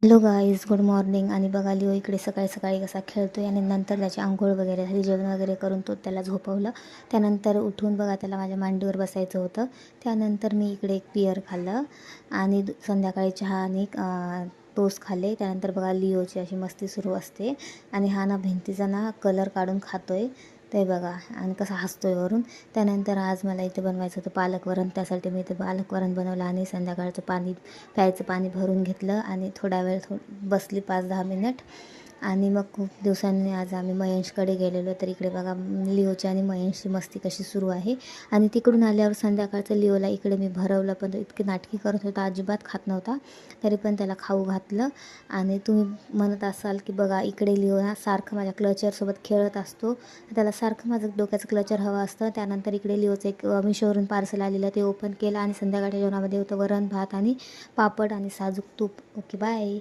Hello guys, good morning. आणि बघा Leo इकडे सकाळी सकाळी कसा खेळतोय आणि नंतर त्याची आंघोळ वगैरे झाली, जेवण वगैरे करून तो त्याला झोपवलं. त्यानंतर उठून बघा त्याला माझ्या मांडीवर बसायचं होतं. त्यानंतर मी इकडे एक पियर खाल्लं आणि संध्याकाळी चहा आणि टोस्ट खाल्ले. त्यानंतर बघा लिओची अशी मस्ती सुरू असते आणि हा ना भिंतीचा ना कलर काढून खातोय ते बघा, आणि कसा हसतोय वरून. त्यानंतर आज मला इथे बनवायचं होतं पालक वरण. त्यासाठी मी इथे पालक वरण बनवलं आणि संध्याकाळचं प्यायचं पाणी भरून घेतलं आणि थोडा वेळ बसली 5-10 मिनिट. आणि मग खूप दिवसांनी आज आम्ही महेशकडे गेलेलो. तर इकडे बघा लिओची आणि महेशची मस्ती कशी सुरू आहे. आणि तिकडून आल्यावर संध्याकाळचं लिओला इकडे मी भरवलं, पण तो इतकी नाटकी करत होता, अजिबात खात नव्हता. तरी पण त्याला खाऊ घातलं. आणि तुम्ही म्हणत असाल की बघा इकडे लिओ ना सारखं माझ्या क्लचरसोबत खेळत असतो, त्याला सारखं माझं डोक्याचं क्लचर हवं असतं. त्यानंतर इकडे लिओचं एक मिशोवरून पार्सल आलेलं, ते ओपन केलं आणि संध्याकाळच्या जेवणामध्ये होतं वरण भात आणि पापड आणि साजूक तूप. Okay, bye.